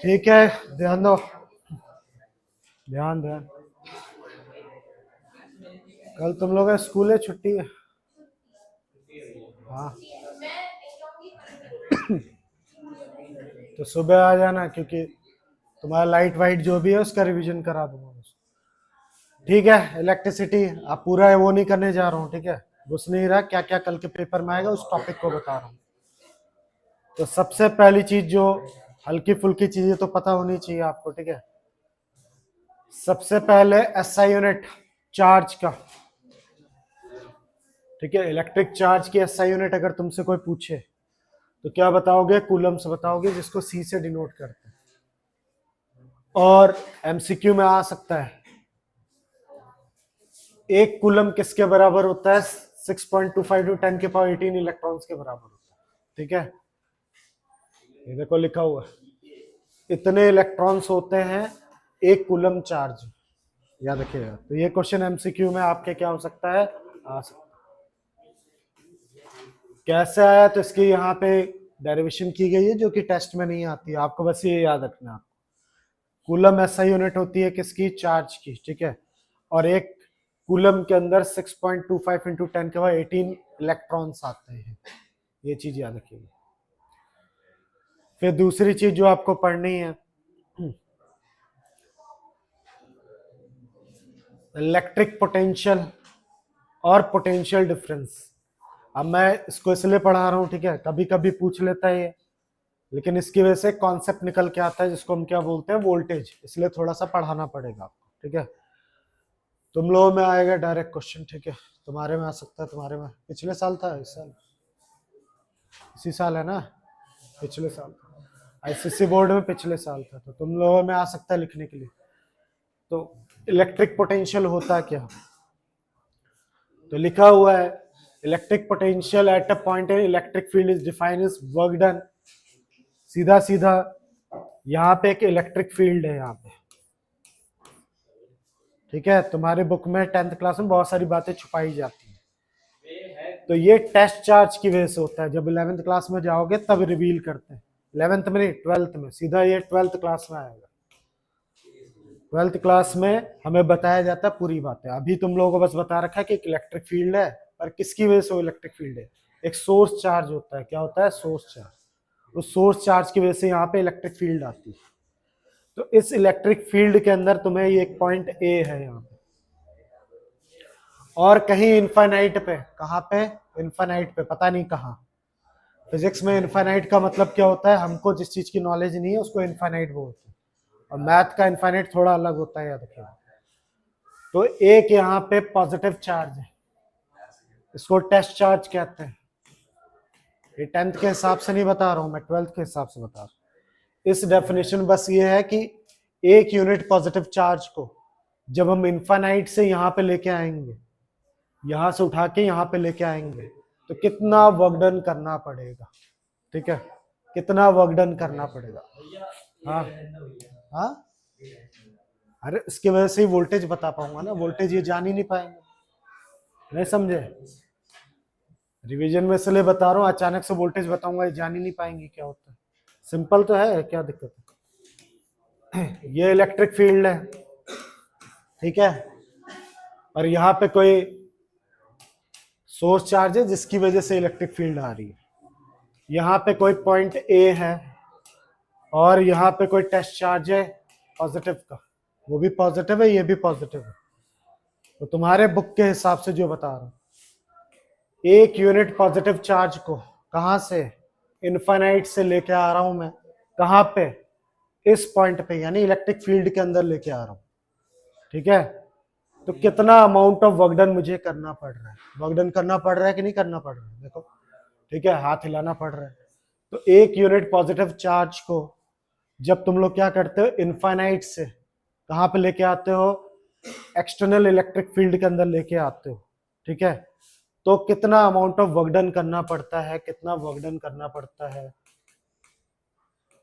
ठीक है, ध्यान दो, ध्यान ध्यान। कल तुम लोग का स्कूल है, छुट्टी है? हाँ, तो सुबह आ जाना, क्योंकि तुम्हारा लाइट वाइट जो भी है उसका रिवीजन करा दूंगा बस। ठीक है, इलेक्ट्रिसिटी अब पूरा वो नहीं करने जा रहा हूँ, ठीक है? घुस नहीं रहा, क्या क्या कल के पेपर में आएगा उस टॉपिक को बता रहा हूँ। तो सबसे पहली चीज जो हल्की फुल्की चीजें तो पता होनी चाहिए आपको, ठीक है? सबसे पहले एसआई यूनिट चार्ज का, ठीक है? इलेक्ट्रिक चार्ज की एसआई यूनिट अगर तुमसे कोई पूछे तो क्या बताओगे? कूलम से बताओगे, जिसको सी से डिनोट करते हैं। और एमसीक्यू में आ सकता है, एक कूलम किसके बराबर होता है? 6.25 टू 10 के पावर 18 इलेक्ट्रॉन्स के बराबर होता है, ठीक है? ये देखो लिखा हुआ है, इतने इलेक्ट्रॉन्स होते हैं एक कूलम चार्ज, याद रखिएगा। तो ये क्वेश्चन एमसीक्यू में आपके क्या हो सकता है? आ सकता है। कैसे आया? तो इसकी यहाँ पे डेरिवेशन की गई है जो कि टेस्ट में नहीं आती है, आपको बस ये याद रखना है। कूलम एसआई यूनिट होती है किसकी? चार्ज की, ठीक है? और एक कूलम के अंदर 6.25 इंटू 10 के बाद 18 इलेक्ट्रॉन्स आते हैं, ये चीज याद रखिएगा। फिर दूसरी चीज जो आपको पढ़नी है, इलेक्ट्रिक पोटेंशियल और पोटेंशियल डिफरेंस। अब मैं इसको इसलिए पढ़ा रहा हूँ, ठीक है? कभी कभी पूछ लेता है ये, लेकिन इसकी वजह से कॉन्सेप्ट निकल के आता है जिसको हम क्या बोलते हैं? वोल्टेज। इसलिए थोड़ा सा पढ़ाना पड़ेगा आपको, ठीक है? तुम लोगों में आएगा डायरेक्ट क्वेश्चन, ठीक है? तुम्हारे में आ सकता है, तुम्हारे में पिछले साल था, इस साल इसी साल है ना? पिछले साल था, आईसीएसई बोर्ड में पिछले साल था, तो तुम लोगों में आ सकता है लिखने के लिए। तो इलेक्ट्रिक पोटेंशियल होता क्या? तो लिखा हुआ है, electric potential at a point in electric field is defined is work done. सीधा सीधा यहाँ पे एक इलेक्ट्रिक फील्ड है यहाँ पे, ठीक है? तुम्हारे बुक में 10th क्लास में बहुत सारी बातें छुपाई जाती हैं, तो ये टेस्ट चार्ज की वजह से होता है। जब 11th क्लास में जाओगे तब रिवील करते हैं, 11th में नहीं, 12th में। सीधा ये 12th क्लास में आएगा। 12th क्लास में हमें बताया जाता है पूरी बातें। अभी तुम लोगों को बस बता रखा है कि एक इलेक्ट्रिक फील्ड है, पर किसकी वजह से वो इलेक्ट्रिक फील्ड है? एक सोर्स चार्ज होता है। क्या होता है? Source charge. उस सोर्स चार्ज की वजह से यहाँ पे इलेक्ट्रिक फील्ड आती है। तो इस इलेक्ट्रिक फील्ड के अंदर तुम्हें ये एक पॉइंट ए है यहाँ पे, और कहीं इनफाइनाइट पे। कहाँ पे? इनफाइनाइट पे, पता नहीं कहाँ। फिजिक्स में इनफाइनाइट का मतलब क्या होता है? हमको जिस चीज की नॉलेज नहीं है उसको इनफाइनाइट बोलते हैं, और मैथ का इनफाइनाइट थोड़ा अलग होता है, याद रखिए। तो एक यहाँ पे पॉजिटिव चार्ज है, इसको टेस्ट चार्ज कहते हैं। ये 10th के हिसाब से नहीं बता रहा हूं मैं, 12th के हिसाब से बता रहा हूं। इस डेफिनेशन बस ये है कि एक यूनिट पॉजिटिव चार्ज को जब हम इनफाइनाइट से यहाँ पे लेके आएंगे, यहां से उठा के यहाँ पे लेके आएंगे, तो कितना वर्क डन करना पड़ेगा, ठीक है? कितना वर्क डन करना पड़ेगा? हाँ हाँ, अरे इसकी वजह से ही वोल्टेज बता पाऊंगा ना, वोल्टेज ये जान ही नहीं पाएंगे। नहीं समझे? रिवीजन में इसलिए बता रहा हूँ, अचानक से वोल्टेज बताऊंगा ये जान ही नहीं पाएंगे क्या होता है। सिंपल तो है, क्या दिक्कत है? ये इलेक्ट्रिक फील्ड है, ठीक है? और यहाँ पे कोई सोर्स चार्ज है जिसकी वजह से इलेक्ट्रिक फील्ड आ रही है। यहाँ पे कोई पॉइंट ए है, और यहाँ पे कोई टेस्ट चार्ज है पॉजिटिव का, वो भी पॉजिटिव है, ये भी पॉजिटिव है। तो तुम्हारे बुक के हिसाब से जो बता रहा हूँ, एक यूनिट पॉजिटिव चार्ज को कहां से? इनफाइनाइट से लेके आ रहा हूं मैं, कहां पे? इस पॉइंट पे, यानी इलेक्ट्रिक फील्ड के अंदर लेके आ रहा हूं, ठीक है? तो कितना अमाउंट ऑफ वर्कडन मुझे करना पड़ रहा है? वर्कडन करना पड़ रहा है कि नहीं करना पड़ रहा है? देखो, ठीक है, हाथ हिलाना पड़ रहा है। तो एक यूनिट पॉजिटिव चार्ज को जब तुम लोग क्या करते हो, इनफाइनाइट से कहां पे लेके आते हो? एक्सटर्नल इलेक्ट्रिक फील्ड के अंदर लेके आते हो, ठीक है? तो कितना अमाउंट ऑफ वर्क डन करना पड़ता है? कितना वर्क डन करना पड़ता है?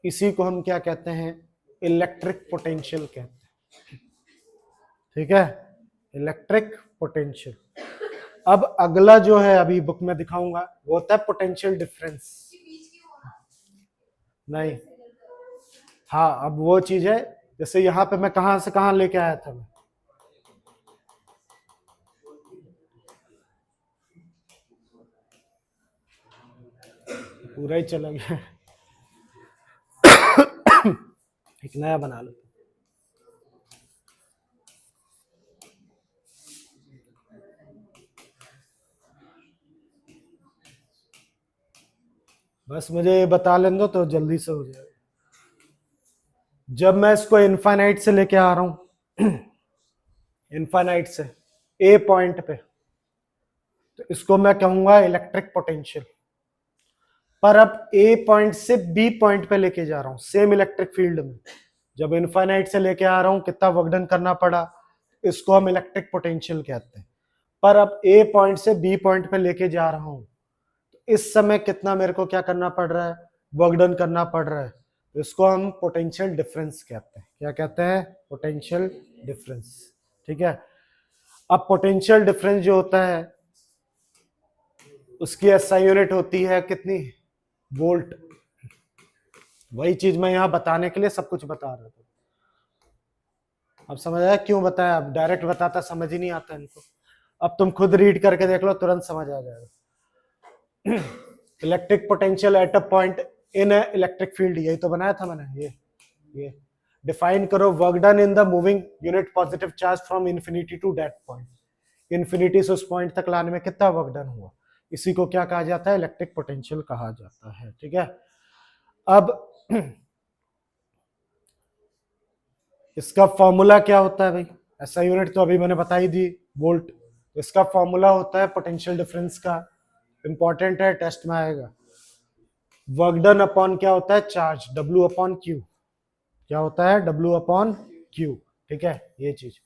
इसी को हम क्या कहते हैं? इलेक्ट्रिक पोटेंशियल कहते हैं, ठीक है? Electric potential. अब अगला जो है अभी बुक में दिखाऊंगा वो होता है पोटेंशियल डिफरेंस। नहीं, हाँ, अब वो चीज है, जैसे यहाँ पे मैं कहाँ से कहाँ लेके आया था मैं, पूरा ही चला गया। एक नया बना लो। बस मुझे ये बता लेने दो तो जल्दी से हो जाएगा। जब मैं इसको इनफाइनाइट से लेके आ रहा हूं, इनफाइनाइट से ए पॉइंट पे, तो इसको मैं कहूंगा इलेक्ट्रिक पोटेंशियल। पर अब ए पॉइंट से बी पॉइंट पे लेके जा रहा हूं सेम इलेक्ट्रिक फील्ड में, जब इनफाइनाइट से लेके आ रहा हूं कितना वर्क डन करना पड़ा, इसको हम इलेक्ट्रिक पोटेंशियल कहते हैं। पर अब ए पॉइंट से बी पॉइंट पे लेके जा रहा हूं, तो इस समय कितना मेरे को क्या करना पड़ रहा है, वर्क डन करना पड़ रहा है, तो इसको हम पोटेंशियल डिफरेंस कहते हैं। क्या कहते हैं? Potential difference. ठीक है। अब पोटेंशियल डिफरेंस जो होता है उसकी एसआई यूनिट होती है कितनी? वोल्ट। वही चीज मैं यहां बताने के लिए सब कुछ बता रहा था। अब समझ आया क्यों बताया? अब डायरेक्ट बताता समझ ही नहीं आता इनको। अब तुम खुद रीड करके देख लो, तुरंत समझ आ जाएगा। Electric potential at a point in electric field, यही तो बनाया था मैंने। ये डिफाइन करो work done in the moving unit positive charge from infinity to that point. Infinity से उस पॉइंट तक लाने में कितना वर्क डन हुआ, इसी को क्या कहा जाता है? इलेक्ट्रिक पोटेंशियल कहा जाता है। ठीक है। अब इसका फॉर्मूला क्या होता है भाई? ऐसा यूनिट तो अभी मैंने बता ही दी, वोल्ट। इसका फॉर्मूला होता है पोटेंशियल डिफरेंस का, इंपॉर्टेंट है, टेस्ट में आएगा। वर्क डन अपॉन क्या होता है? Charge, W upon Q. क्या होता है? W upon Q. ठीक है, ये चीज,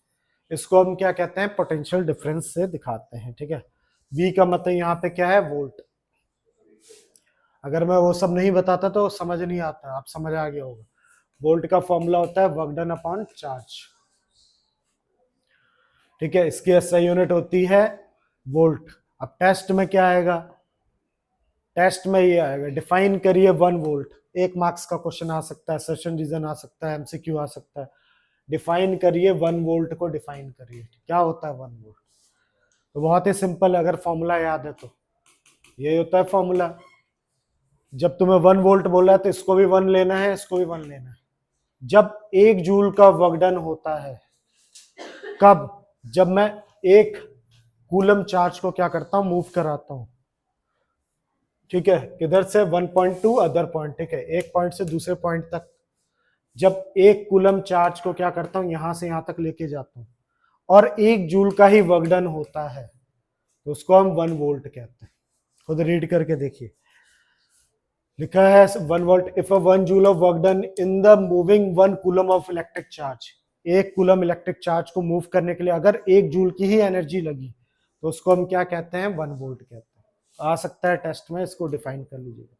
इसको हम क्या कहते हैं? पोटेंशियल डिफरेंस से दिखाते हैं। ठीक है। V का मतलब यहाँ पे क्या है? वोल्ट। अगर मैं वो सब नहीं बताता तो समझ नहीं आता, आप समझ आ गया होगा। वोल्ट का फॉर्मूला होता है वर्क डन अपॉन चार्ज। ठीक है, इसकी एसआई यूनिट होती है वोल्ट। अब टेस्ट में क्या आएगा? टेस्ट में ये आएगा, डिफाइन करिए 1 वोल्ट। 1 मार्क्स का क्वेश्चन आ सकता है, सेशन रीजन आ सकता है, एमसीक्यू आ सकता है। डिफाइन करिए 1 वोल्ट को, डिफाइन करिए क्या होता है 1 वोल्ट। तो बहुत ही सिंपल, अगर फॉर्मूला याद है तो ये होता है फॉर्मूला। जब तुम्हें 1 वोल्ट बोला है तो इसको भी 1 लेना है, इसको भी 1 लेना है। जब 1 जूल का वर्क डन होता है, कब? जब मैं 1 कूलम चार्ज को क्या करता हूं? मूव कराता हूं। ठीक है, किधर से? 1 पॉइंट टू अदर पॉइंट। ठीक है, एक पॉइंट से दूसरे पॉइंट तक जब 1 कूलम चार्ज को क्या करता हूं? यहां से यहां तक लेके जाता हूं, और 1 जूल का ही वर्क डन होता है, तो उसको हम 1 वोल्ट कहते हैं। खुद रीड करके देखिए, लिखा है 1 volt if a 1 joule of work done in the moving 1 coulomb of electric charge. 1 coulomb electric charge को मूव करने के लिए अगर 1 जूल की ही एनर्जी लगी, तो उसको हम क्या कहते हैं? 1 वोल्ट कहते हैं। आ सकता है टेस्ट में, इसको डिफाइन कर लीजिएगा।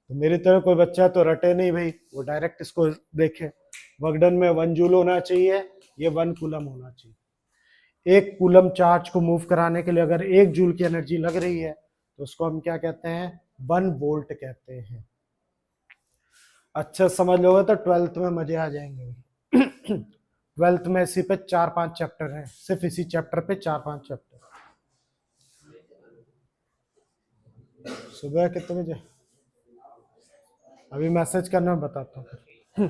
तो मेरी तरह कोई बच्चा तो रटे नहीं भाई, वो डायरेक्ट इसको देखे। वर्क डन में 1 जूल होना चाहिए, ये 1 कूलम होना चाहिए। 1 कूलम चार्ज को मूव कराने के लिए अगर 1 जूल की एनर्जी लग रही है, तो उसको हम क्या कहते हैं? 1 वोल्ट कहते हैं। अच्छा समझ लोगे तो 12th में मजे आ जाएंगे। 12th में इसी पे 4-5 चैप्टर हैं, सिर्फ इसी चैप्टर पे 4-5 चैप्टर। सुबह कितने बजे? अभी मैसेज करना बताता हूँ।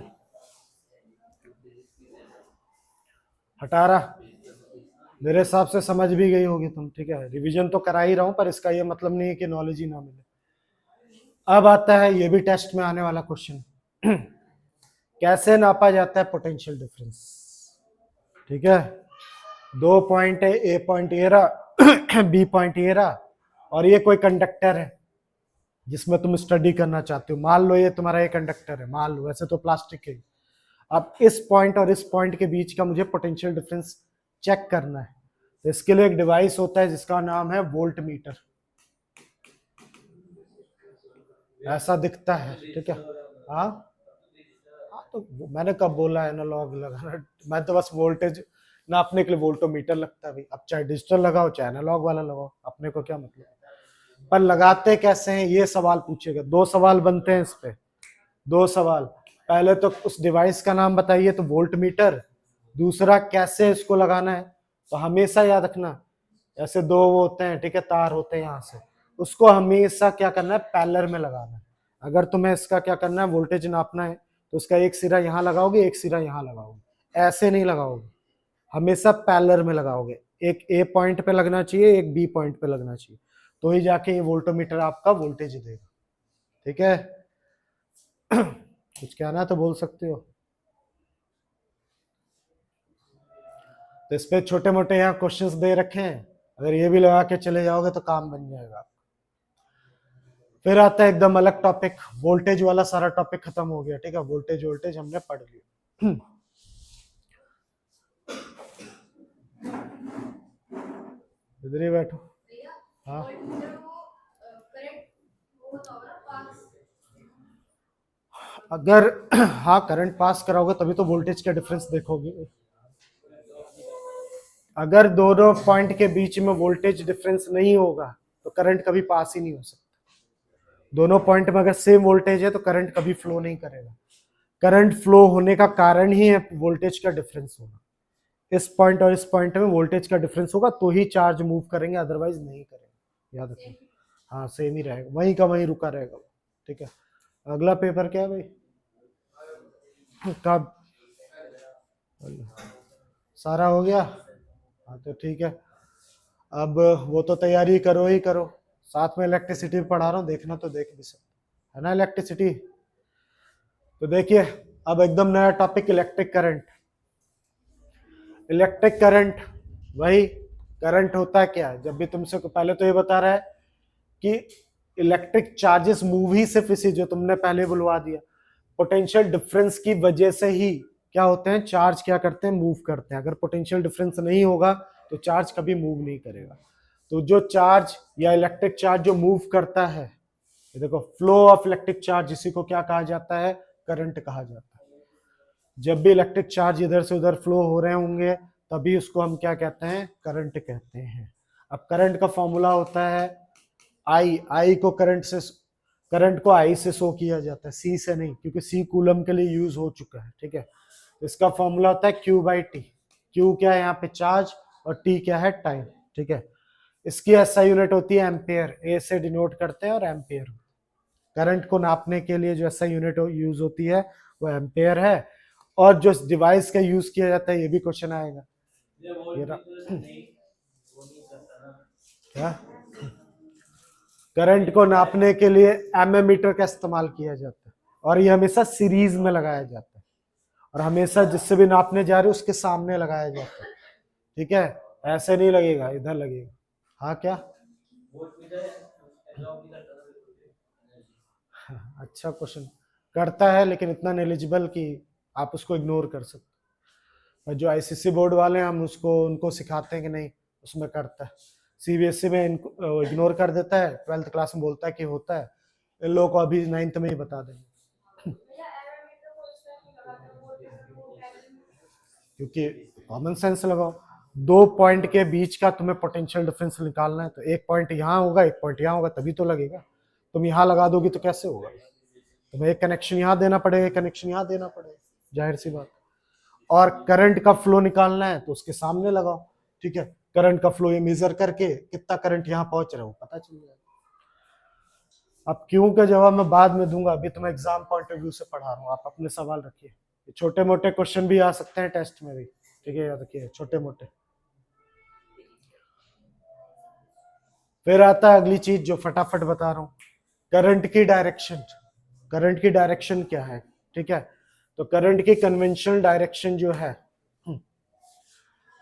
18 मेरे हिसाब से समझ भी गई होगी तुम। ठीक है, रिवीजन तो करा ही रहा हूं, पर इसका ये मतलब नहीं है कि नॉलेज ही ना मिले। अब आता है, ये भी टेस्ट में आने वाला क्वेश्चन। कैसे नापा जाता है पोटेंशियल डिफरेंस? ठीक है, 2 पॉइंट है, ए पॉइंट ये रहा, बी पॉइंट ये रहा, और ये कोई कंडक्टर है जिसमें तुम स्टडी करना चाहते हो। मान लो ये तुम्हारा एक कंडक्टर है, मान लो, वैसे तो प्लास्टिक है। अब इस पॉइंट और इस पॉइंट के बीच का मुझे पोटेंशियल डिफरेंस चेक करना है, तो इसके लिए एक डिवाइस होता है जिसका नाम है वोल्ट मीटर। ऐसा दिखता है। ठीक है, हाँ, तो मैंने कब बोला एनालॉग लगाना? मैं तो बस वोल्टेज नापने के लिए वोल्टोमीटर लगता है भाई। अब चाहे डिजिटल लगाओ चाहे एनालॉग वाला लगाओ, अपने को क्या मतलब। पर लगाते कैसे हैं ये सवाल पूछेगा। 2 सवाल बनते हैं इस पे, 2 सवाल। पहले तो उस डिवाइस का नाम बताइए, तो वोल्ट मीटर। दूसरा कैसे इसको लगाना है, तो हमेशा याद रखना ऐसे दो वो होते हैं, ठीक है, तार होते हैं यहाँ से, उसको हमेशा क्या करना है, पैरेलल में लगाना है। अगर तुम्हें इसका क्या करना है, वोल्टेज नापना है, तो उसका एक सिरा यहाँ लगाओगे, एक सिरा यहाँ लगाओगे, ऐसे नहीं लगाओगे, हमेशा पैरेलल में लगाओगे। एक ए पॉइंट पे लगना चाहिए, एक बी पॉइंट पे लगना चाहिए, तो ही जाके ये वोल्टोमीटर आपका वोल्टेज देगा। ठीक है। कुछ कहना तो बोल सकते हो। तो इस पे छोटे मोटे यहाँ क्वेश्चंस दे रखे हैं, अगर ये भी लगा के चले जाओगे तो काम बन जाएगा। फिर आता है एकदम अलग टॉपिक, वोल्टेज वाला सारा टॉपिक खत्म हो गया, ठीक है, वोल्टेज वोल्टेज हमने पढ़ लिया। इधर ही बैठो। हाँ अगर हाँ करंट पास कराओगे तभी तो वोल्टेज का डिफरेंस देखोगे। अगर दोनों पॉइंट के बीच में वोल्टेज डिफरेंस नहीं होगा तो करंट कभी पास ही नहीं हो सकता। दोनों पॉइंट में अगर सेम वोल्टेज है तो करंट कभी फ्लो नहीं करेगा। करंट फ्लो होने का कारण ही है वोल्टेज का डिफरेंस होना। इस पॉइंट और इस पॉइंट में वोल्टेज का डिफरेंस होगा तो ही चार्ज मूव करेंगे, अदरवाइज नहीं करेंगे। याद रखिए, हाँ सेम ही रहेगा, वहीं का वहीं रुका रहेगा। ठीक है। अगला पेपर क्या है भाई, कब सारा हो गया? हाँ तो ठीक है, अब वो तो तैयारी करो ही करो, साथ में इलेक्ट्रिसिटी पढ़ा रहा हूँ, देखना तो देख भी सकते है ना इलेक्ट्रिसिटी। तो देखिए अब एकदम नया topic, electric current. Electric current वही करंट होता है क्या, जब भी तुमसे पहले तो ये बता रहा है कि इलेक्ट्रिक चार्जेस मूव ही सिर्फ इसी, जो तुमने पहले बुलवा दिया, पोटेंशियल डिफरेंस की वजह से ही क्या होते हैं, चार्ज क्या करते हैं, मूव करते हैं। अगर पोटेंशियल डिफरेंस नहीं होगा तो चार्ज कभी मूव नहीं करेगा। तो जो चार्ज या इलेक्ट्रिक चार्ज जो मूव करता है, ये देखो फ्लो ऑफ इलेक्ट्रिक चार्ज, इसी को क्या कहा जाता है, करंट कहा जाता है। जब भी इलेक्ट्रिक चार्ज इधर से उधर फ्लो हो रहे होंगे तभी उसको हम क्या कहते हैं, करंट कहते हैं। अब करंट का फॉर्मूला होता है आई को करंट को आई से शो किया जाता है, सी से नहीं, क्योंकि सी कूलम के लिए यूज हो चुका है। ठीक है, इसका फॉर्मूला होता है क्यू बाई टी। क्यू क्या है यहाँ पे, चार्ज, और टी क्या है, टाइम। ठीक है, इसकी एसआई यूनिट होती है एम्पेयर, ए से डिनोट करते हैं और एम्पेयर। करंट को नापने के लिए जो एसआई यूनिट यूज होती है वो एम्पेयर है। और जो डिवाइस का यूज किया जाता है, ये भी क्वेश्चन आएगा, क्या करंट को नापने के लिए एमएमीटर का इस्तेमाल किया जाता है, और ये हमेशा सीरीज में लगाया जाता है, और हमेशा जिससे भी नापने जा रहे हो उसके सामने लगाया जाता है। ठीक है, ऐसे नहीं लगेगा, इधर लगेगा। हाँ क्या, अच्छा क्वेश्चन करता है, लेकिन इतना नेग्लिजिबल कि आप उसको इग्नोर कर सकते। और जो आईसीसी बोर्ड वाले हैं हम उसको उनको सिखाते हैं कि नहीं उसमें करता है, सीबीएसई में इनको इग्नोर कर देता है, 12th क्लास में बोलता है कि होता है। इन लोगों को अभी 9th में ही बता देंगे, क्योंकि कॉमन सेंस लगाओ। दो पॉइंट के बीच का तुम्हें पोटेंशियल डिफरेंस निकालना है, तो एक पॉइंट यहाँ होगा, एक पॉइंट यहाँ होगा, तभी तो लगेगा। तुम यहाँ लगा दोगी तो कैसे होगा, तुम्हें एक कनेक्शन यहाँ देना पड़ेगा, एक कनेक्शन यहाँ देना पड़ेगा, जाहिर सी बात। और करंट का फ्लो निकालना है तो उसके सामने लगाओ। ठीक है, करंट का फ्लो ये मेजर करके कितना करंट यहाँ पहुंच रहा हो पता चल जाएगा। अब क्यों का जवाब मैं बाद में दूंगा, अभी तो मैं एग्जाम पॉइंट ऑफ व्यू से पढ़ा रहा हूँ, आप अपने सवाल रखिए। छोटे मोटे क्वेश्चन भी आ सकते हैं टेस्ट में भी, ठीक है, याद रखिए छोटे मोटे। फिर आता है अगली चीज जो फटाफट बता रहा हूँ, करंट की डायरेक्शन। करंट की डायरेक्शन क्या है, ठीक है, तो करंट की कन्वेंशनल डायरेक्शन जो है,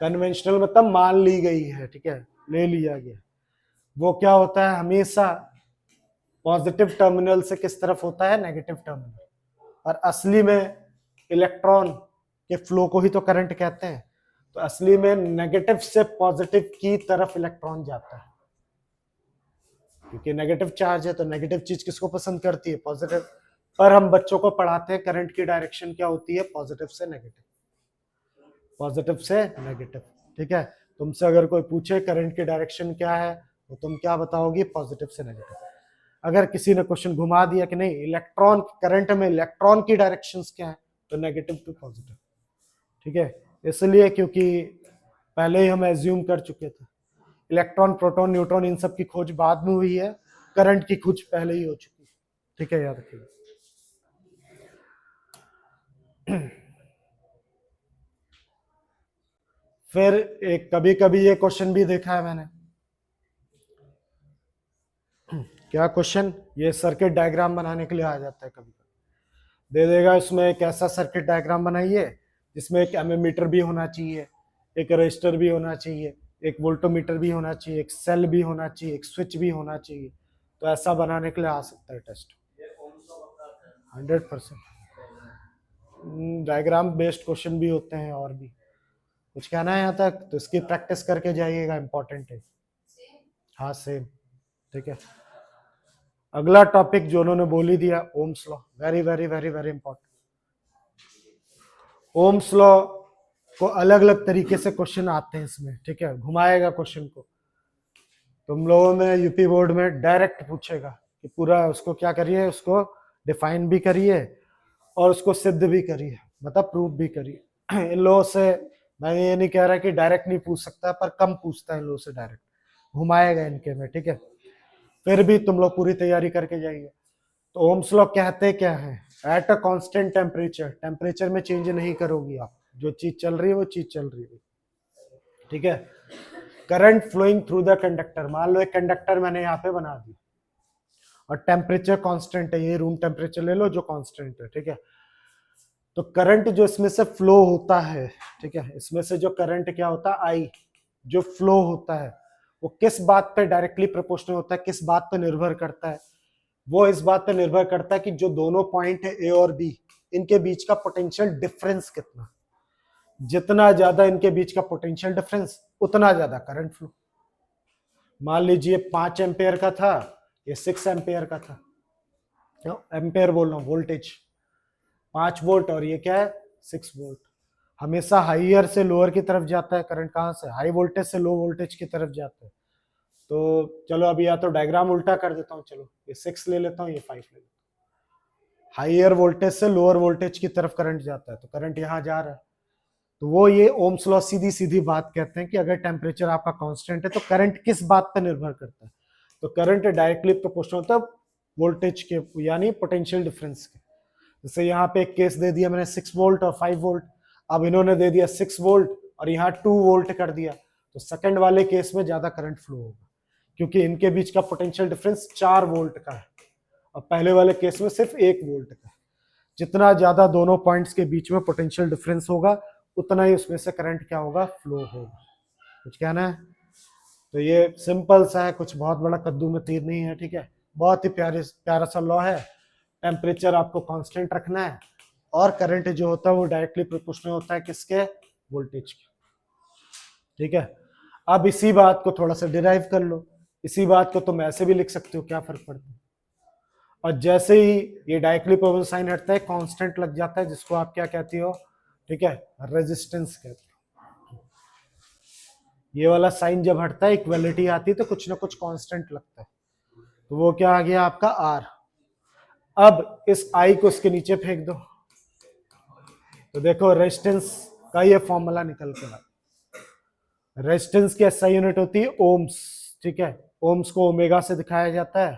कन्वेंशनल मतलब मान ली गई है, ठीक है, ले लिया गया, वो क्या होता है, हमेशा पॉजिटिव टर्मिनल से किस तरफ होता है, नेगेटिव टर्मिनल। और असली में इलेक्ट्रॉन के फ्लो को ही तो करंट कहते हैं, तो असली में नेगेटिव से पॉजिटिव की तरफ इलेक्ट्रॉन जाता है, क्योंकि नेगेटिव चार्ज है तो नेगेटिव चीज किसको पसंद करती है, पॉजिटिव। पर हम बच्चों को पढ़ाते हैं करंट की डायरेक्शन क्या होती है, पॉजिटिव से नेगेटिव, पॉजिटिव से नेगेटिव। ठीक है, तुमसे अगर कोई पूछे करंट की डायरेक्शन क्या है तो तुम क्या बताओगी, पॉजिटिव से नेगेटिव। अगर किसी ने क्वेश्चन घुमा दिया कि नहीं इलेक्ट्रॉन करंट में इलेक्ट्रॉन की डायरेक्शंस क्या है, तो नेगेटिव टू पॉजिटिव, ठीक है, इसलिए क्योंकि पहले ही हम एज्यूम कर चुके थे इलेक्ट्रॉन प्रोटॉन न्यूट्रॉन इन सब की खोज बाद में हुई है, करंट की खोज पहले ही हो चुकी है, ठीक है, याद रखिए। फिर एक कभी कभी ये क्वेश्चन भी देखा है मैंने, क्या क्वेश्चन, ये सर्किट डायग्राम बनाने के लिए आ जाता है, कभी दे देगा इसमें एक ऐसा सर्किट डायग्राम बनाइए जिसमें एक एमीमीटर भी होना चाहिए, एक रजिस्टर भी होना चाहिए, एक वोल्टोमीटर भी होना चाहिए, एक सेल भी होना चाहिए, एक स्विच भी होना चाहिए, तो ऐसा बनाने के लिए आ सकता है टेस्ट 100%। डायग्राम बेस्ड क्वेश्चन भी होते हैं, और भी कुछ कहना है यहाँ तक, तो इसकी प्रैक्टिस करके जाइएगा, इंपॉर्टेंट है। हाँ सेम, ठीक है। अगला टॉपिक जो उन्होंने बोल ही दिया, Ohm's law, very very very very important. Ohm's law को अलग अलग तरीके से क्वेश्चन आते हैं इसमें, ठीक है, घुमाएगा क्वेश्चन को। तुम लोगों में यूपी बोर्ड में डायरेक्ट पूछेगा कि पूरा उसको क्या करिए, उसको डिफाइन भी करिए और उसको सिद्ध भी करिए, मतलब प्रूफ भी करिए। इन लोगों से मैं ये नहीं कह रहा कि डायरेक्ट नहीं पूछ सकता, पर कम पूछता है इन लोगों से, डायरेक्ट घुमाएगा इनके में, ठीक है। फिर भी तुम लोग पूरी तैयारी करके जाइए। तो ओम्स लॉ कहते क्या है, at a constant temperature, temperature में चेंज नहीं करोगी आप, जो चीज चल रही है वो चीज चल रही है, ठीक है। Current flowing through the conductor, मान लो एक कंडक्टर मैंने यहाँ पे बना दी और टेम्परेचर कांस्टेंट है, ये रूम टेम्परेचर ले लो जो कांस्टेंट है, ठीक है। तो करंट जो इसमें से फ्लो होता है, ठीक है, इसमें से जो करंट क्या होता है, आई, जो फ्लो होता है वो किस बात पे डायरेक्टली प्रोपोर्शनल होता है, किस बात पे निर्भर करता है, वो इस बात पे निर्भर करता है कि जो दोनों पॉइंट है ए और बी, इनके बीच का पोटेंशियल डिफरेंस कितना, जितना ज्यादा इनके बीच का पोटेंशियल डिफरेंस उतना ज्यादा करंट फ्लो। मान लीजिए 5 एम्पेयर का था, ये 6 एम्पेयर का था, एम्पेयर बोल रहा हूँ, वोल्टेज 5 वोल्ट और ये क्या है 6 वोल्ट। हमेशा हाइयर से लोअर की तरफ जाता है करंट, कहाँ से, हाई वोल्टेज से लो वोल्टेज की तरफ जाता है। तो चलो अभी या तो डायग्राम उल्टा कर देता हूँ, चलो ये 6 ले लेता हूँ, ये 5 ले लेता हूँ। हाइयर वोल्टेज से लोअर वोल्टेज की तरफ करंट जाता है, तो करंट यहाँ जा रहा है। तो वो ये ओम्स लॉ सीधी सीधी बात कहते हैं कि अगर टेम्परेचर आपका कांस्टेंट है तो करंट किस बात पर निर्भर करता है, तो करंट डायरेक्टली प्रोपोर्शनल होता है वोल्टेज के, यानी पोटेंशियल डिफरेंस के। जैसे यहाँ पे एक केस दे दिया मैंने 6 वोल्ट और 5 वोल्ट, अब इन्होंने दे दिया 6 वोल्ट और यहाँ 2 वोल्ट कर दिया, तो सेकंड वाले केस में ज्यादा करंट फ्लो होगा क्योंकि इनके बीच का पोटेंशियल डिफरेंस 4 वोल्ट का है और पहले वाले केस में सिर्फ 1 वोल्ट का है। जितना ज्यादा दोनों पॉइंट्स के बीच में पोटेंशियल डिफरेंस होगा उतना ही उसमें से करंट क्या होगा, फ्लो होगा। कुछ कहना है? तो ये सिंपल सा है, कुछ बहुत बड़ा कद्दू में तीर नहीं है, ठीक है। बहुत ही प्यारा सा लॉ है। टेम्परेचर आपको कांस्टेंट रखना है और करंट जो होता है वो डायरेक्टली प्रोपोर्शनल होता है किसके, वोल्टेज के, ठीक है। अब इसी बात को थोड़ा सा डिराइव कर लो, इसी बात को तुम ऐसे भी लिख सकते हो, क्या फर्क पड़ता है। और जैसे ही ये डायरेक्टली प्रोपोर्शनल साइन हटता है कांस्टेंट लग जाता है, जिसको आप क्या कहती हो, ठीक है, रेजिस्टेंस कहते हो। ये वाला साइन जब हटता है, इक्वलिटी आती है, तो कुछ ना कुछ कांस्टेंट लगता है, तो वो क्या आ गया आपका आर। अब इस आई को इसके नीचे फेंक दो, तो देखो रेजिस्टेंस का ये फॉर्मूला निकल के आया। रेजिस्टेंस की एसआई यूनिट होती है ओम्स, ठीक है। ओम्स को ओमेगा से दिखाया जाता है,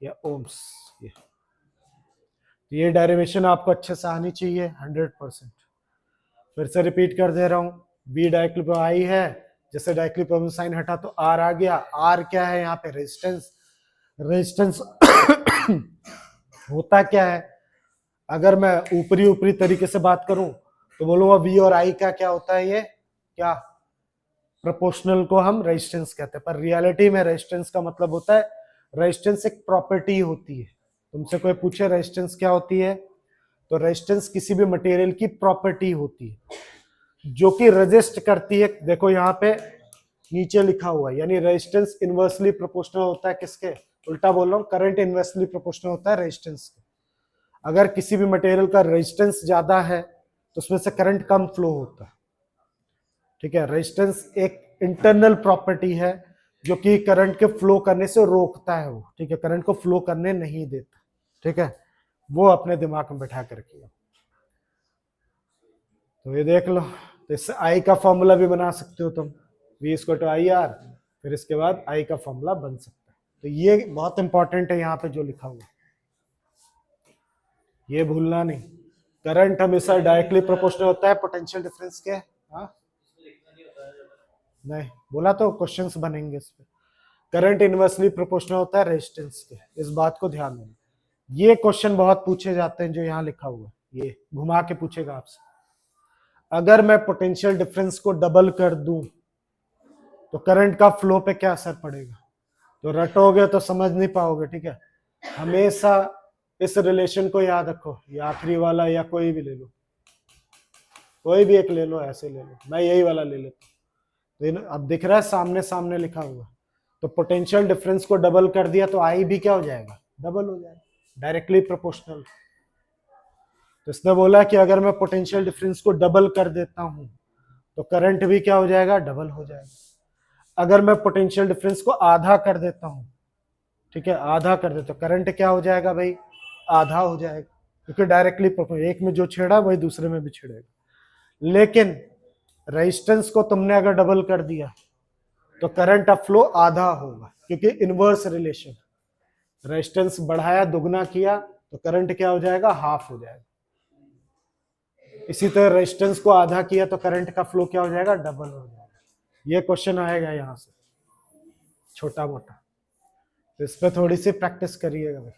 या ओम्स। ये डेरिवेशन आपको अच्छे से आनी चाहिए 100%। फिर से रिपीट कर दे रहा हूं, बी डायरेक्टली आई है, जैसे डायरेक्टली प्रोपोर्शनल साइन हटा तो आर आ गया। आर क्या है यहाँ पे, रेजिस्टेंस। रेजिस्टेंस होता क्या है, अगर मैं ऊपरी ऊपरी तरीके से बात करूं तो बोलूंगा वी और आई का क्या होता है, ये क्या, प्रोपोर्शनल को हम रेजिस्टेंस कहते हैं, पर रियलिटी में रेजिस्टेंस का मतलब होता है, रेजिस्टेंस एक प्रॉपर्टी होती है। तुमसे कोई पूछे रेजिस्टेंस क्या होती है, तो रेजिस्टेंस किसी भी मटेरियल की प्रॉपर्टी होती है जो कि रेजिस्ट करती है। देखो यहाँ पे नीचे लिखा हुआ है, यानी रेजिस्टेंस इनवर्सली प्रोपोर्शनल होता है किसके, उल्टा बोल रहा हूँ, करंट इनवर्सली प्रोपोर्शनल होता है रेजिस्टेंस के। अगर किसी भी मटेरियल का रेजिस्टेंस ज्यादा है तो उसमें से करंट कम फ्लो होता है, ठीक है। रेजिस्टेंस एक इंटरनल प्रॉपर्टी है जो कि करंट के फ्लो करने से रोकता है वो, ठीक है, करंट को फ्लो करने नहीं देता, ठीक है, वो अपने दिमाग में बैठा कर रखिए। तो ये देख लो, तो इससे आई का फॉर्मूला भी बना सकते हो तुम, V equal to I R, फिर इसके बाद आई का फॉर्मूला बन सकता है। तो ये बहुत इंपॉर्टेंट है यहाँ पे जो लिखा हुआ, ये भूलना नहीं। करंट हमेशा डायरेक्टली प्रोपोर्शनल होता है पोटेंशियल डिफरेंस के। हाँ नहीं बोला तो क्वेश्चंस बनेंगे इस पे। करंट इनवर्सली प्रोपोर्शनल होता है रेजिस्टेंस के, इस बात को ध्यान देना। ये क्वेश्चन बहुत पूछे जाते हैं जो यहाँ लिखा हुआ है, ये घुमा के पूछेगा आपसे। अगर मैं पोटेंशियल डिफरेंस को डबल कर दूं तो करंट का फ्लो पे क्या असर पड़ेगा, तो रटोगे तो समझ नहीं पाओगे, ठीक है। हमेशा इस रिलेशन को याद रखो, ये आखिरी वाला या कोई भी ले लो, कोई भी एक ले लो, ऐसे ले लो, मैं यही वाला ले लेता हूँ। अब दिख रहा है सामने सामने लिखा हुआ, तो पोटेंशियल डिफरेंस को डबल कर दिया तो आई भी क्या हो जाएगा, डबल हो जाएगा, डायरेक्टली प्रोपोर्शनल। तो इसने बोला कि अगर मैं पोटेंशियल डिफरेंस को डबल कर देता हूं तो करंट भी क्या हो जाएगा, डबल हो जाएगा। अगर मैं पोटेंशियल डिफरेंस को आधा कर देता हूं, ठीक है, आधा कर देता हूं, करंट क्या हो जाएगा भाई, आधा हो जाएगा, क्योंकि डायरेक्टली प्रोपोर्शनल, एक में जो छेड़ा वही दूसरे में भी छेड़ेगा। लेकिन रेजिस्टेंस को तुमने अगर डबल कर दिया तो करंट ऑफ फ्लो आधा होगा, क्योंकि इनवर्स रिलेशन, रेजिस्टेंस बढ़ाया दुगना किया तो करंट क्या हो जाएगा, हाफ हो जाएगा। इसी तरह रेजिस्टेंस को आधा किया तो करंट का फ्लो क्या हो जाएगा, डबल हो जाएगा। ये क्वेश्चन आएगा यहां से छोटा मोटा, तो इस पर थोड़ी सी प्रैक्टिस करिएगा भाई।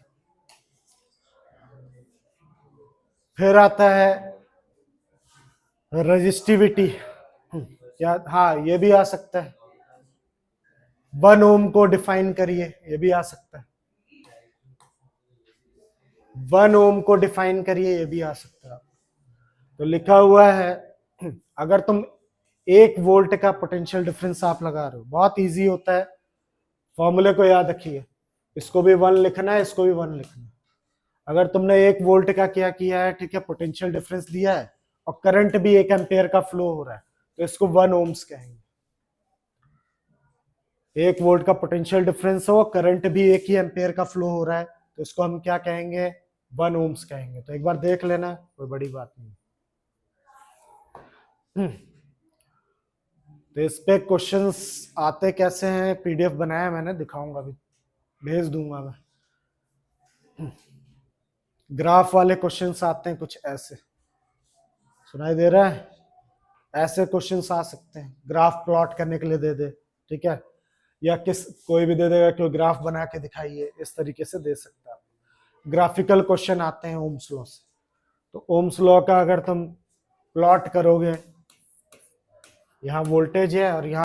फिर आता है रेजिस्टिविटी, क्या, हाँ ये भी आ सकता है। 1 ओम को डिफाइन करिए, ये भी आ सकता है। 1 ओम को डिफाइन करिए, ये भी आ सकता है। तो लिखा हुआ है, अगर तुम 1 वोल्ट का पोटेंशियल डिफरेंस आप लगा रहे हो, बहुत इजी होता है, फॉर्मूले को याद रखिए, इसको भी 1 लिखना है, इसको भी 1 लिखना है। अगर तुमने 1 वोल्ट का क्या किया है, ठीक है, पोटेंशियल डिफरेंस दिया है और करंट भी 1 एम्पेयर का फ्लो हो रहा है, तो इसको 1 ओम्स कहेंगे। 1 वोल्ट का पोटेंशियल डिफरेंस हो, करंट भी 1 ही एम्पेयर का फ्लो हो रहा है, तो इसको हम क्या कहेंगे, 1 ओम्स कहेंगे। तो एक बार देख लेना, कोई बड़ी बात नहीं। तो इस पे क्वेश्चंस आते कैसे हैं, पीडीएफ बनाया मैंने, दिखाऊंगा अभी, भेज दूंगा मैं। ग्राफ वाले क्वेश्चंस आते हैं कुछ ऐसे, सुनाई दे रहा है, ऐसे क्वेश्चंस आ सकते हैं, ग्राफ प्लॉट करने के लिए दे दे, ठीक है, या कोई भी दे देगा कि ग्राफ बना के दिखाइए, इस तरीके से दे सकता है। ग्राफिकल क्वेश्चन आते हैं ओम्स लॉ से, तो ओम्स लॉ का अगर तुम प्लॉट करोगे, यहाँ वोल्टेज है और यहाँ